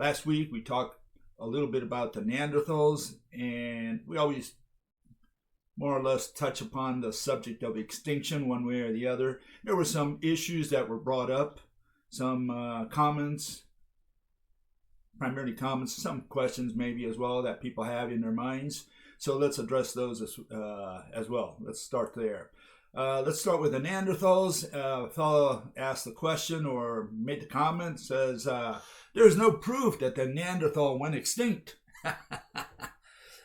Last week we talked a little bit about the Neanderthals, and we always more or less touch upon the subject of extinction one way or the other. There were some issues that were brought up, some comments, primarily comments, some questions maybe as well that people have in their minds. So let's address those as well. Let's start there. Let's start with the Neanderthals. A fellow asked the question or made the comment, says, there's no proof that the Neanderthal went extinct.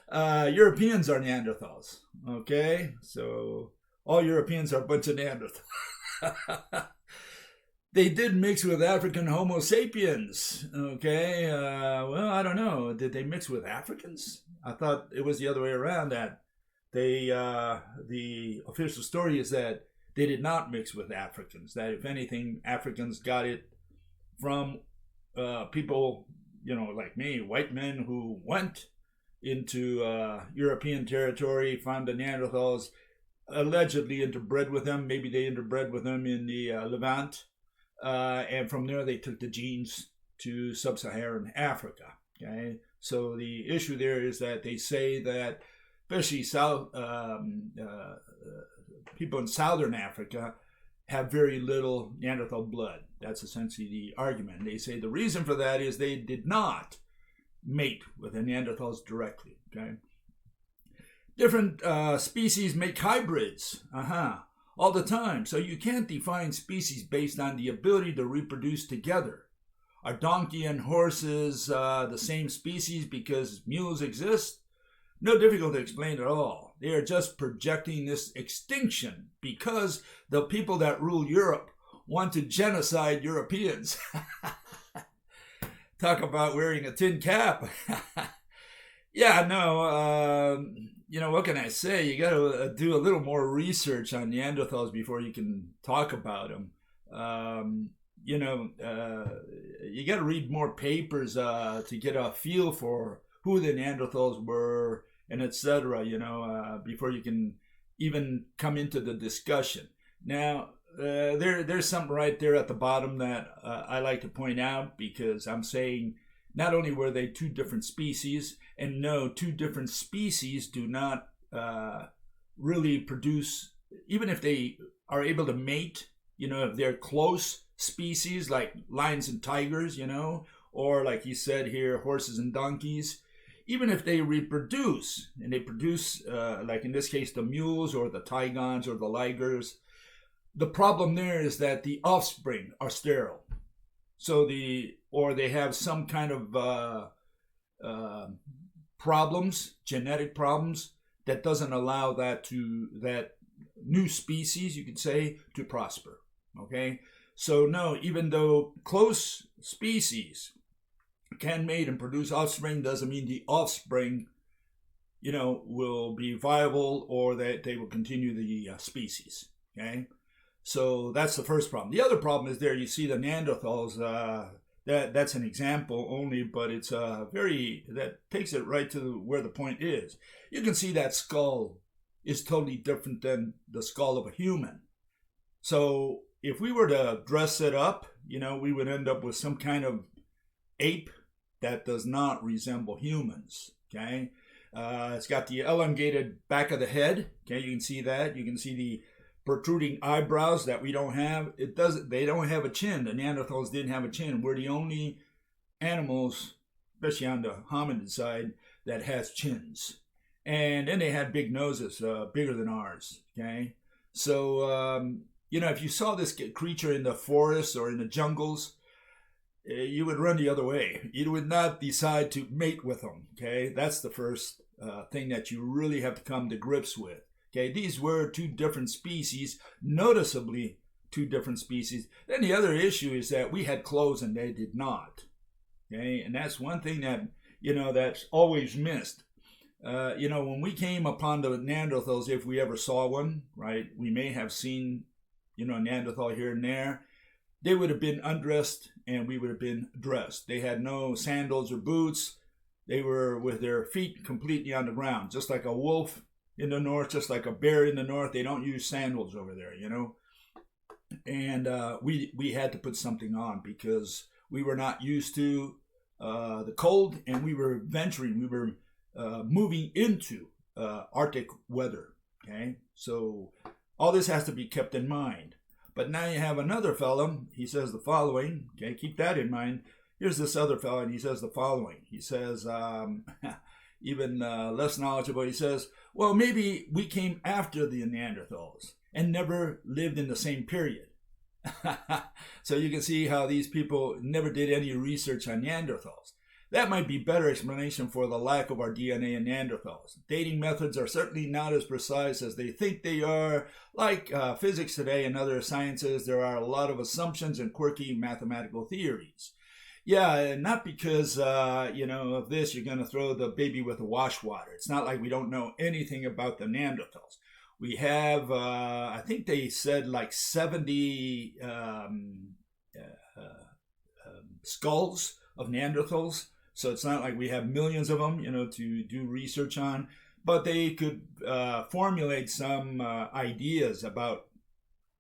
Europeans are Neanderthals. Okay, so all Europeans are a bunch of Neanderthals. They did mix with African Homo sapiens. Okay, well, I don't know. Did they mix with Africans? I thought it was the other way around, that they, the official story is that they did not mix with Africans. That if anything, Africans got it from people, like me, white men who went into European territory, found the Neanderthals, allegedly interbred with them. Maybe they interbred with them in the Levant. And from there, they took the genes to sub-Saharan Africa. Okay, so the issue there is that they say that, especially people in southern Africa have very little Neanderthal blood. That's essentially the argument. They say the reason for that is they did not mate with the Neanderthals directly. Okay, different species make hybrids. All the time. So you can't define species based on the ability to reproduce together. Are donkey and horses the same species because mules exist? No difficult to explain at all. They are just projecting this extinction because the people that rule Europe want to genocide Europeans. Talk about wearing a tin cap. Yeah, no, what can I say? You got to do a little more research on Neanderthals before you can talk about them. You got to read more papers to get a feel for who the Neanderthals were and etc. Before you can even come into the discussion. Now, there's something right there at the bottom that I like to point out, because I'm saying not only were they two different species, and no, two different species do not really produce, even if they are able to mate, if they're close species like lions and tigers, or like he said here, horses and donkeys, even if they reproduce, and they produce, like in this case, the mules or the tigons or the ligers, the problem there is that the offspring are sterile. So they have some kind of problems, genetic problems, that doesn't allow that new species, you could say, to prosper. Okay, so no, even though close species can mate and produce offspring, doesn't mean the offspring, will be viable or that they will continue the species. Okay. So that's the first problem. The other problem is there you see the Neanderthals. That's an example only, but it's that takes it right to where the point is. You can see that skull is totally different than the skull of a human. So if we were to dress it up, we would end up with some kind of ape that does not resemble humans. Okay, it's got the elongated back of the head. Okay, you can see that. You can see the protruding eyebrows that we don't have. They don't have a chin. The Neanderthals didn't have a chin. We're the only animals, especially on the hominid side, that has chins. And then they had big noses, bigger than ours. Okay, so if you saw this creature in the forests or in the jungles, you would run the other way. You would not decide to mate with them. Okay, that's the first thing that you really have to come to grips with. Okay, these were two different species, noticeably two different species. Then the other issue is that we had clothes and they did not. Okay, and that's one thing that, that's always missed. When we came upon the Neanderthals, if we ever saw one, right, we may have seen, Neanderthal here and there. They would have been undressed and we would have been dressed. They had no sandals or boots. They were with their feet completely on the ground, just like a wolf in the north, just like a bear in the north. They don't use sandals over there, And we had to put something on because we were not used to the cold, and we were moving into Arctic weather. Okay, so all this has to be kept in mind. But now you have another fellow. He says the following. Okay, keep that in mind. Here's this other fellow, and he says the following. He says, even less knowledgeable, he says, well, maybe we came after the Neanderthals and never lived in the same period. So you can see how these people never did any research on Neanderthals. That might be better explanation for the lack of our DNA in Neanderthals. Dating methods are certainly not as precise as they think they are. Like physics today and other sciences, there are a lot of assumptions and quirky mathematical theories. Yeah, not because, of this, you're going to throw the baby with the wash water. It's not like we don't know anything about the Neanderthals. We have, I think they said like 70 skulls of Neanderthals. So it's not like we have millions of them, to do research on. But they could formulate some ideas about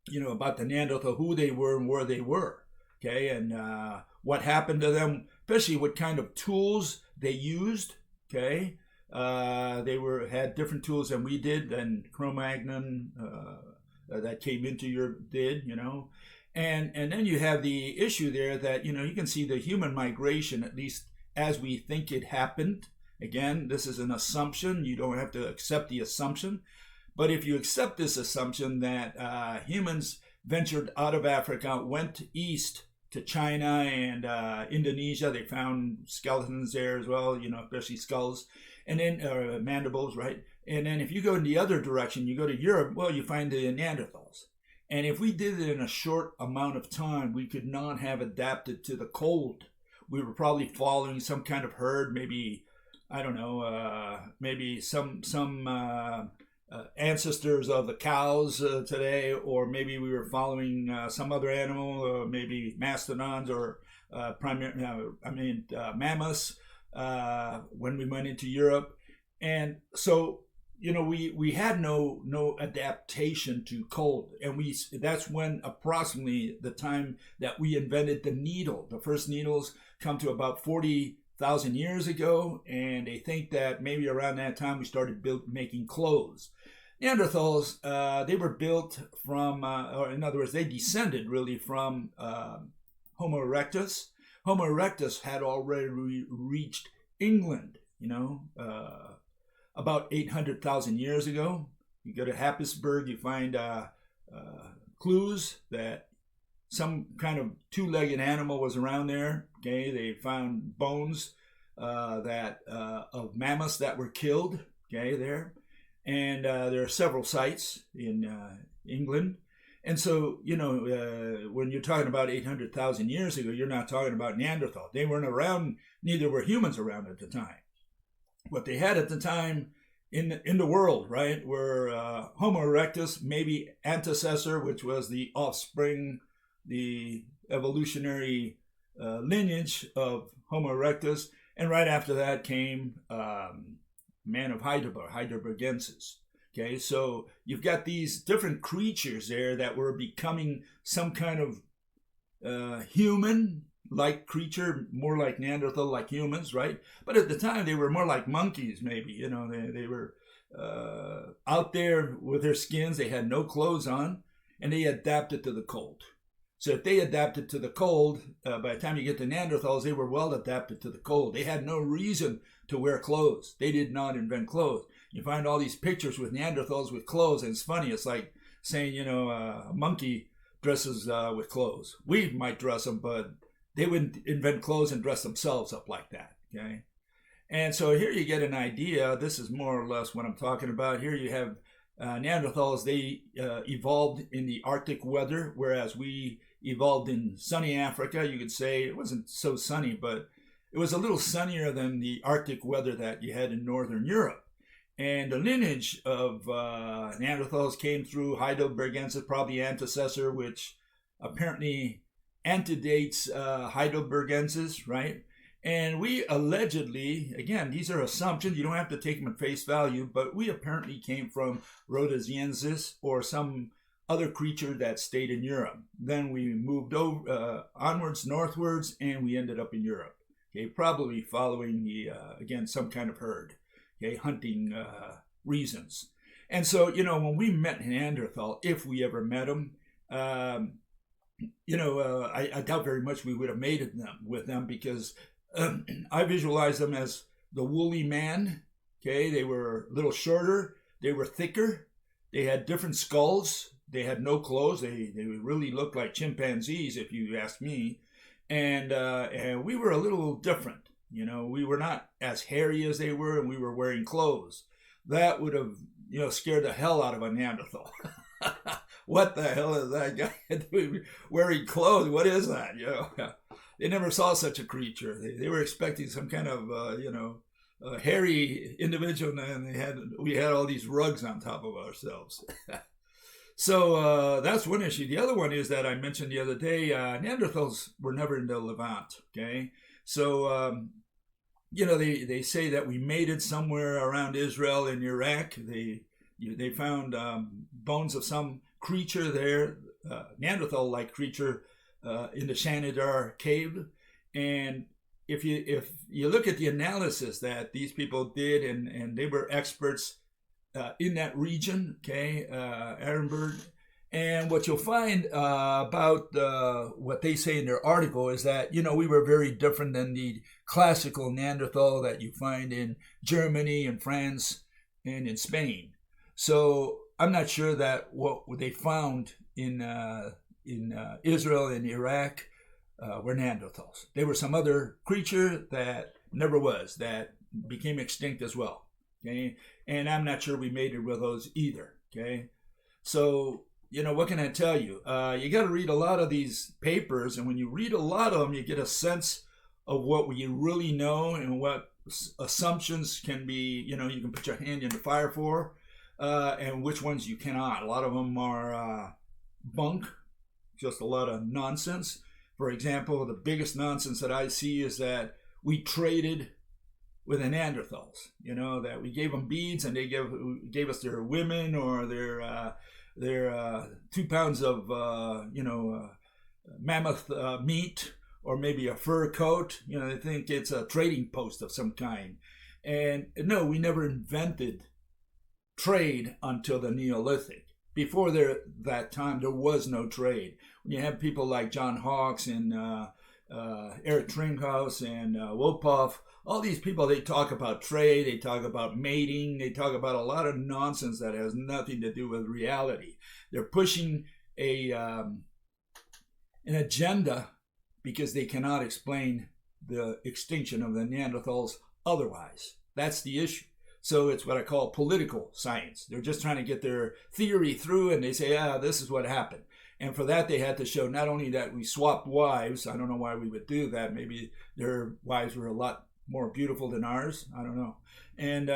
the Neanderthal, who they were and where they were. Okay, and what happened to them, especially what kind of tools they used. Okay, they had different tools than we did, than Cro-Magnon that came into Europe did. And then you have the issue there that you can see the human migration, at least as we think it happened. Again, this is an assumption. You don't have to accept the assumption, but if you accept this assumption that humans ventured out of Africa, went east to China and Indonesia. They found skeletons there as well, especially skulls, and then mandibles, right? And then if you go in the other direction, you go to Europe, well, you find the Neanderthals. And if we did it in a short amount of time, we could not have adapted to the cold. We were probably following some kind of herd, maybe, I don't know, maybe some ancestors of the cows today, or maybe we were following some other animal, maybe mastodons or mammoths when we went into Europe. And so we had no adaptation to cold, and that's when approximately the time that we invented the needle. The first needles come to about 40,000 years ago, and they think that maybe around that time we started making clothes. Neanderthals, they were built from, or in other words, they descended really from Homo erectus. Homo erectus had already reached England, about 800,000 years ago. You go to Happisburg, you find clues that some kind of two-legged animal was around there. Okay, they found bones of mammoths that were killed. Okay, there. And there are several sites in England. And so, when you're talking about 800,000 years ago, you're not talking about Neanderthal. They weren't around, neither were humans around at the time. What they had at the time in the world, right, were Homo erectus, maybe antecessor, which was the offspring, the evolutionary lineage of Homo erectus. And right after that came man of Heidelberg, Heidelbergensis. Okay, so you've got these different creatures there that were becoming some kind of human-like creature, more like Neanderthal, like humans, right? But at the time, they were more like monkeys, maybe. They were out there with their skins. They had no clothes on, and they adapted to the cold. So if they adapted to the cold, by the time you get to Neanderthals, they were well adapted to the cold. They had no reason to wear clothes. They did not invent clothes. You find all these pictures with Neanderthals with clothes, and it's funny. It's like saying, a monkey dresses with clothes. We might dress them, but they wouldn't invent clothes and dress themselves up like that, okay? And so here you get an idea. This is more or less what I'm talking about. Here you have Neanderthals. They evolved in the Arctic weather, whereas we evolved in sunny Africa. You could say it wasn't so sunny, but it was a little sunnier than the Arctic weather that you had in Northern Europe. And the lineage of Neanderthals came through Heidelbergensis, probably antecessor, which apparently antedates Heidelbergensis, right? And we allegedly, again, these are assumptions, you don't have to take them at face value, but we apparently came from Rhodesiensis or some other creature that stayed in Europe. Then we moved over onwards, northwards, and we ended up in Europe. Okay, probably following again, some kind of herd, okay, hunting reasons. And so, when we met Neanderthal, if we ever met him, I doubt very much we would have made it with them, because I visualize them as the woolly man. Okay, they were a little shorter, they were thicker, they had different skulls, they had no clothes, they really looked like chimpanzees, if you ask me, and we were a little different. We were not as hairy as they were, and we were wearing clothes. That would have scared the hell out of a Neanderthal. What the hell is that guy doing wearing clothes? What is that? They never saw such a creature. They were expecting some kind of a hairy individual, and we had all these rugs on top of ourselves. So that's one issue. The other one is that I mentioned the other day, Neanderthals were never in the Levant. Okay, so they say that we made it somewhere around Israel and Iraq. They found bones of some creature there, Neanderthal-like creature, in the Shanidar cave. And if you look at the analysis that these people did, and they were experts in that region, okay, Ehrenberg, and what you'll find about what they say in their article is that, we were very different than the classical Neanderthal that you find in Germany and France and in Spain. So I'm not sure that what they found in Israel and Iraq were Neanderthals. They were some other creature that never was, that became extinct as well. Okay, and I'm not sure we made it with those either. Okay, so what can I tell you? You got to read a lot of these papers, and when you read a lot of them, you get a sense of what we really know and what assumptions can be. You can put your hand in the fire for. And which ones you cannot. A lot of them are bunk, just a lot of nonsense. For example, the biggest nonsense that I see is that we traded with the Neanderthals. That we gave them beads, and they gave us their women or their 2 pounds of mammoth meat, or maybe a fur coat. They think it's a trading post of some kind. And no, we never invented trade until the Neolithic. Before that time, there was no trade. When you have people like John Hawkes and Eric Tringhaus and Wolpoff, all these people, they talk about trade, they talk about mating, they talk about a lot of nonsense that has nothing to do with reality. They're pushing an agenda because they cannot explain the extinction of the Neanderthals otherwise. That's the issue. So it's what I call political science. They're just trying to get their theory through, and they say, this is what happened. And for that, they had to show not only that we swapped wives. I don't know why we would do that. Maybe their wives were a lot more beautiful than ours. I don't know. And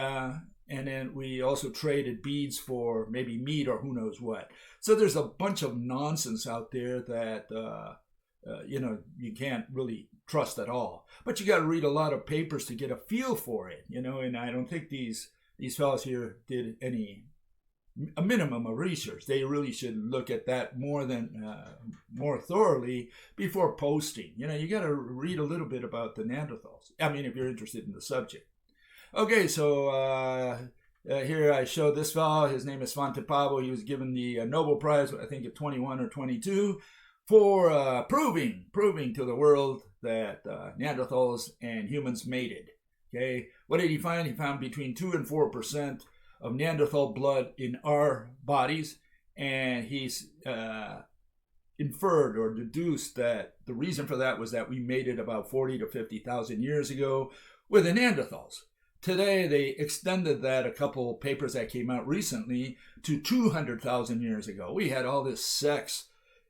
then we also traded beads for maybe meat or who knows what. So there's a bunch of nonsense out there that, you can't really trust at all. But you got to read a lot of papers to get a feel for it, and I don't think these fellows here did a minimum of research. They really should look at that more thoroughly before posting. You got to read a little bit about the Neanderthals. I mean, if you're interested in the subject. Okay, so here I showed this fellow. His name is Svante Pääbo. He was given the Nobel Prize, I think, at 21 or 22, for proving to the world that Neanderthals and humans mated. Okay, what did he find? He found between 2 and 4% of Neanderthal blood in our bodies, and he's inferred or deduced that the reason for that was that we mated about 40 to 50,000 years ago with the Neanderthals. Today, they extended that, a couple papers that came out recently, to 200,000 years ago. We had all this sex,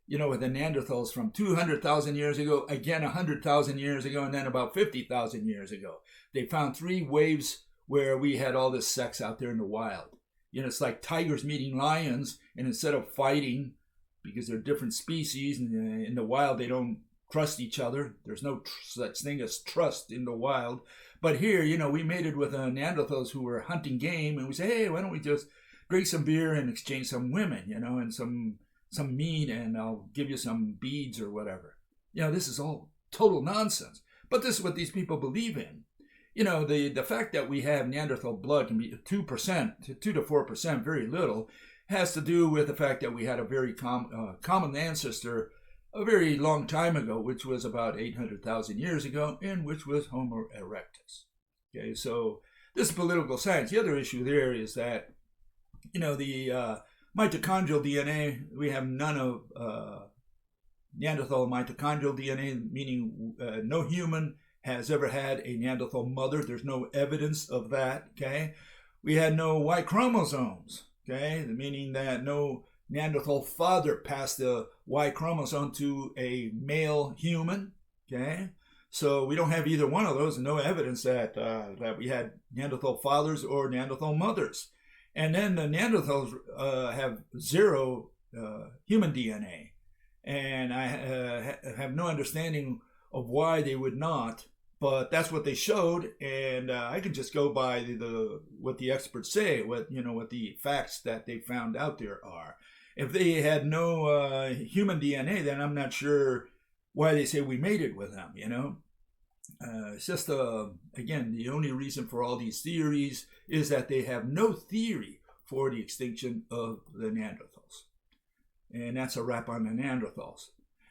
with the Neanderthals from 200,000 years ago, again 100,000 years ago, and then about 50,000 years ago. They found 3 waves where we had all this sex out there in the wild. It's like tigers meeting lions, and instead of fighting, because they're different species, and in the wild they don't trust each other. There's no such thing as trust in the wild. But here, we mated with Neanderthals who were hunting game, and we say, hey, why don't we just drink some beer and exchange some women, and some meat, and I'll give you some beads or whatever. This is all total nonsense. But this is what these people believe in. The fact that we have Neanderthal blood can be 2%, 2 to 4%, very little, has to do with the fact that we had a very common ancestor a very long time ago, which was about 800,000 years ago, and which was Homo erectus. Okay, so this is political science. The other issue there is that, the mitochondrial DNA, we have none of Neanderthal mitochondrial DNA, meaning no human has ever had a Neanderthal mother. There's no evidence of that, okay? We had no Y chromosomes, okay? Meaning that no Neanderthal father passed the Y chromosome to a male human, okay? So we don't have either one of those, and no evidence that we had Neanderthal fathers or Neanderthal mothers. And then the Neanderthals have zero human DNA. And I have no understanding of why they would not, but that's what they showed, and I can just go by what the experts say, what the facts that they found out there are. If they had no human DNA, then I'm not sure why they say we made it with them. It's just again, the only reason for all these theories is that they have no theory for the extinction of the Neanderthals, and that's a wrap on the Neanderthals.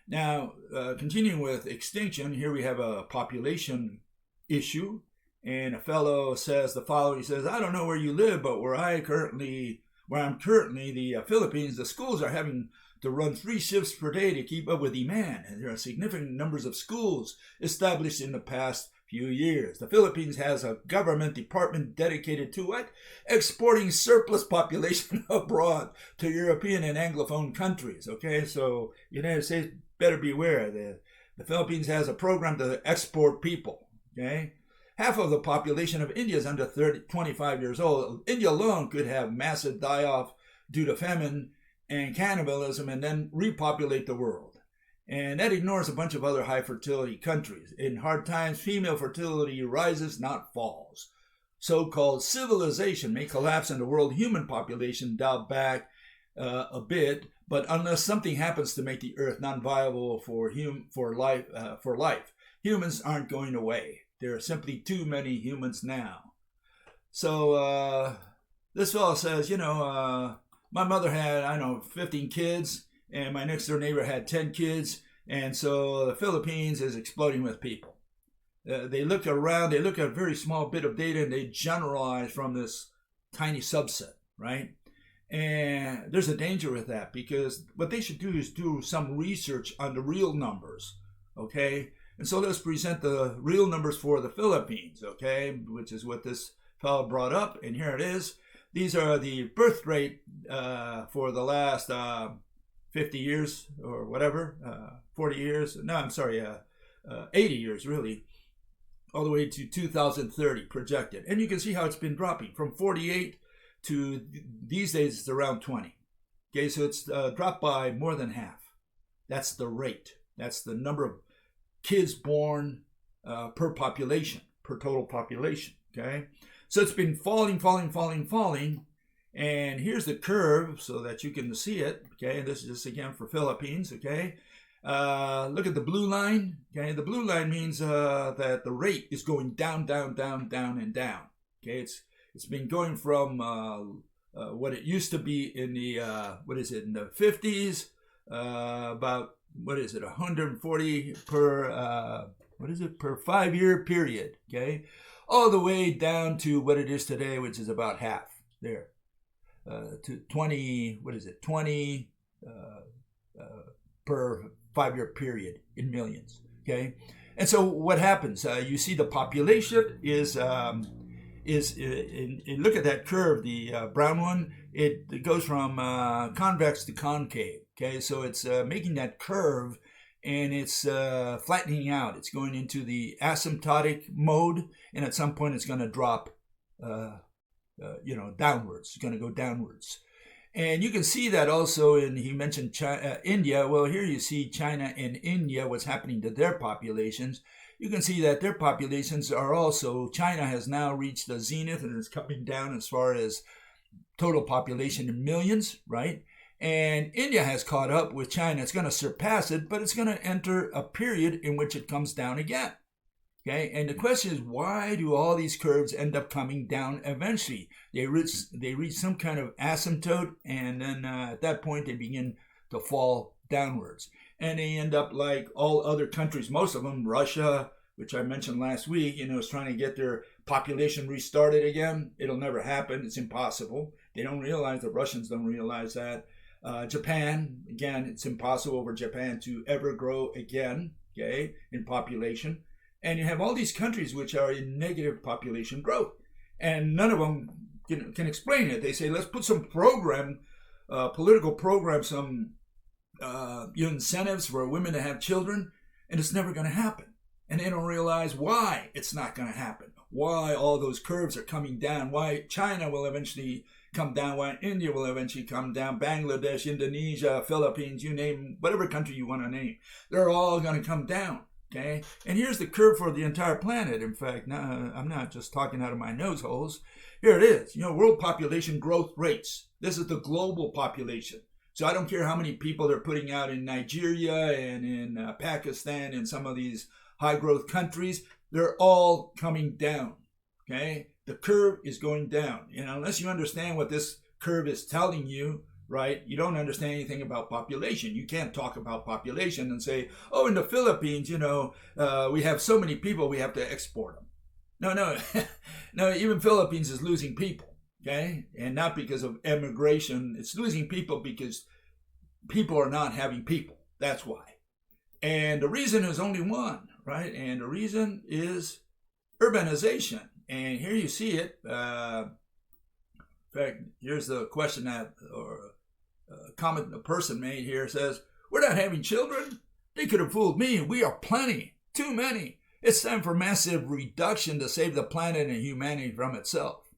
Now, continuing with extinction, here we have a population issue, and a fellow says the following. He says, I don't know where you live, but where I'm currently, the Philippines, the schools are having to run 3 shifts per day to keep up with demand, and there are significant numbers of schools established in the past few years. The Philippines has a government department dedicated to what? Exporting surplus population abroad to European and Anglophone countries. Okay, so United States better beware. The Philippines has a program to export people. Okay, half of the population of India is under 25 years old. India alone could have massive die-off due to famine and cannibalism, and then repopulate the world. And that ignores a bunch of other high fertility countries. In hard times, female fertility rises, not falls. So-called civilization may collapse and the world human population dial back a bit, but unless something happens to make the earth non-viable for life, humans aren't going away. There are simply too many humans now. So this fellow says, my mother had, 15 kids, and my next door neighbor had 10 kids, and so the Philippines is exploding with people. They look around, they look at a very small bit of data, and they generalize from this tiny subset, right? And there's a danger with that, because what they should do is do some research on the real numbers, okay? And so let's present the real numbers for the Philippines, okay, which is what this fellow brought up, and here it is. These are the birth rate for the last 50 years or whatever, 40 years, 80 years really, all the way to 2030 projected. And you can see how it's been dropping from 48 to these days it's around 20. Okay, so it's dropped by more than half. That's the rate. That's the number of kids born per population, per total population, okay? So it's been falling, and here's the curve so that you can see it, okay? And this is just again for Philippines, okay? Look at the blue line, okay? The blue line means that the rate is going down, and down, okay? It's been going from what it used to be in the, in the 50s, about, 140 per, per 5-year period, okay? All the way down to what it is today, which is about half there, to 20, 20 per 5-year period in millions, okay? And so what happens? You see the population is look at that curve, the brown one, it goes from convex to concave, okay? So it's making that curve, and it's flattening out. It's going into the asymptotic mode, and at some point it's going to drop, downwards. It's going to go downwards. And you can see that also he mentioned India. Well, here you see China and India, what's happening to their populations. You can see that their populations are also, China has now reached the zenith and is coming down as far as total population in millions, right? And India has caught up with China. It's going to surpass it, but it's going to enter a period in which it comes down again. Okay, and the question is, why do all these curves end up coming down eventually? They reach some kind of asymptote, and then at that point they begin to fall downwards. And they end up like all other countries, most of them, Russia, which I mentioned last week, is trying to get their population restarted again. It'll never happen. It's impossible. They don't realize, the Russians don't realize that. Japan, again, it's impossible for Japan to ever grow again, okay, in population. And you have all these countries which are in negative population growth, and none of them can explain it. They say, let's put some program, political program, some incentives for women to have children, and it's never going to happen. And they don't realize why it's not going to happen, why all those curves are coming down, why China will eventually come down, why India will eventually come down, Bangladesh, Indonesia, Philippines, you name, whatever country you want to name, they're all going to come down. Okay, and here's the curve for the entire planet. In fact, now I'm not just talking out of my nose holes. Here it is. World population growth rates. This is the global population. So I don't care how many people they're putting out in Nigeria and in Pakistan and some of these high growth countries. They're all coming down. Okay, the curve is going down. Unless you understand what this curve is telling you, right? You don't understand anything about population. You can't talk about population and say, oh, in the Philippines, we have so many people, we have to export them. No, no, even Philippines is losing people, okay? And not because of immigration. It's losing people because people are not having people. That's why. And the reason is only one, right? And the reason is urbanization. And here you see it. In fact, here's the question that, or comment a person made here, says, we're not having children. They could have fooled me. We are plenty, too many. It's time for massive reduction to save the planet and humanity from itself.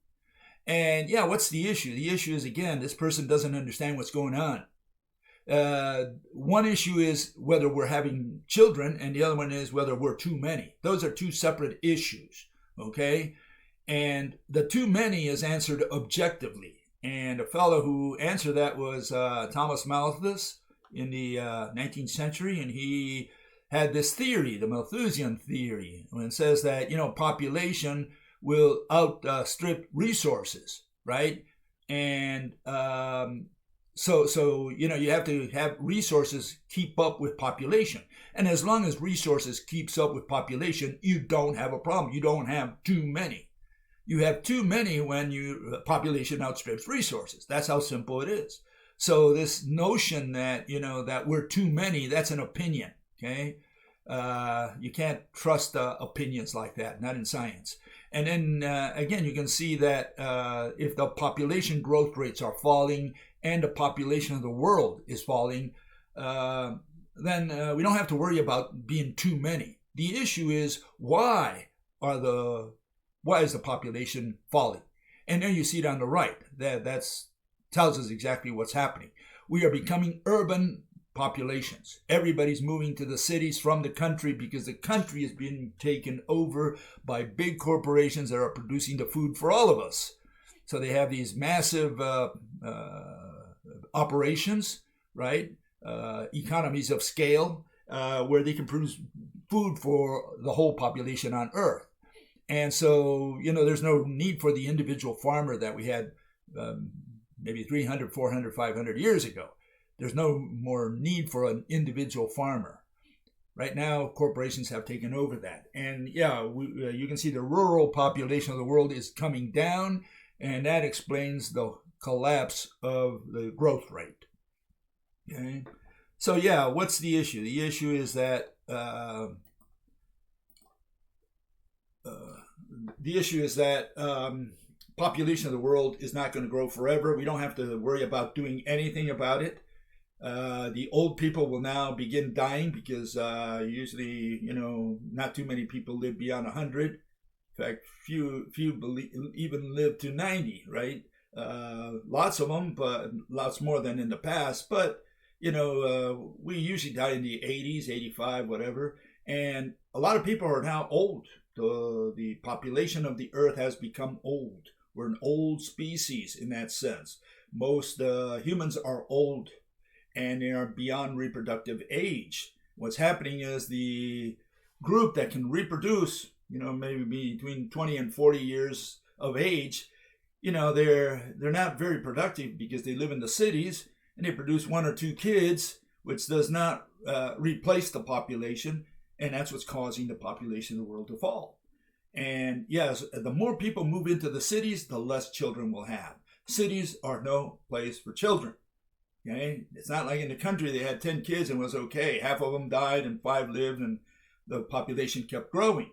And yeah, what's the issue? The issue is, again, this person doesn't understand what's going on. One issue is whether we're having children, and the other one is whether we're too many. Those are two separate issues, okay? And the too many is answered objectively. And a fellow who answered that was Thomas Malthus in the 19th century, and he had this theory, the Malthusian theory, when it says that, population will outstrip resources, right? And so you have to have resources keep up with population. And as long as resources keeps up with population, you don't have a problem. You don't have too many. You have too many when your population outstrips resources. That's how simple it is. So this notion that, that we're too many, that's an opinion, okay? You can't trust opinions like that, not in science. And then, again, you can see that if the population growth rates are falling and the population of the world is falling, then we don't have to worry about being too many. The issue is, why is the population falling? And then you see it on the right. That tells us exactly what's happening. We are becoming urban populations. Everybody's moving to the cities from the country because the country is being taken over by big corporations that are producing the food for all of us. So they have these massive operations, right? Economies of scale, where they can produce food for the whole population on Earth. And so, there's no need for the individual farmer that we had maybe 300, 400, 500 years ago. There's no more need for an individual farmer. Right now, corporations have taken over that. And yeah, you can see the rural population of the world is coming down, and that explains the collapse of the growth rate. Okay? So yeah, what's the issue? The issue is that population of the world is not going to grow forever. We don't have to worry about doing anything about it. The old people will now begin dying because usually, not too many people live beyond 100. In fact, few even live to 90, right? Lots of them, but lots more than in the past. But, we usually die in the 80s, 85, whatever. And a lot of people are now old. The population of the earth has become old. We're an old species in that sense. Most humans are old, and they are beyond reproductive age. What's happening is the group that can reproduce, maybe between 20 and 40 years of age, they're not very productive because they live in the cities and they produce 1 or 2 kids, which does not replace the population, and that's what's causing the population of the world to fall. And yes, the more people move into the cities, the less children we'll have. Cities are no place for children. Okay, it's not like in the country they had 10 kids and it was okay. Half of them died and 5 lived, and the population kept growing.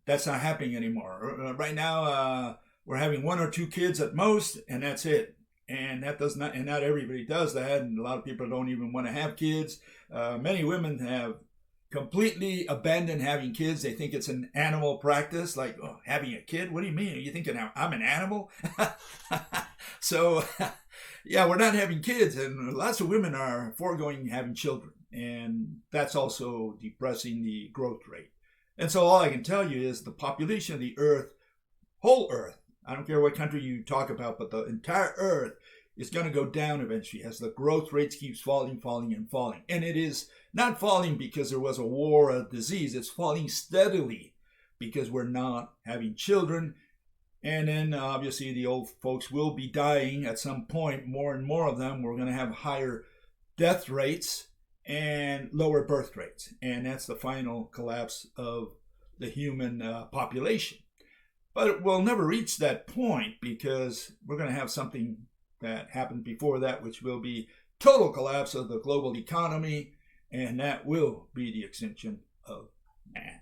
That's not happening anymore. Right now, we're having 1 or 2 kids at most, and that's it. And that does not, and not everybody does that. And a lot of people don't even want to have kids. Many women have completely abandoned having kids. They think it's an animal practice, like, oh, having a kid? What do you mean? Are you thinking I'm an animal? So, yeah, we're not having kids, and lots of women are foregoing having children, and that's also depressing the growth rate. And so all I can tell you is the population of the Earth, whole Earth, I don't care what country you talk about, but the entire Earth is going to go down eventually as the growth rates keeps falling. And it is not falling because there was a war or a disease. It's falling steadily because we're not having children. And then obviously the old folks will be dying at some point, more and more of them. We're going to have higher death rates and lower birth rates. And that's the final collapse of the human population. But we'll never reach that point because we're going to have something that happened before that, which will be total collapse of the global economy, and that will be the extinction of man.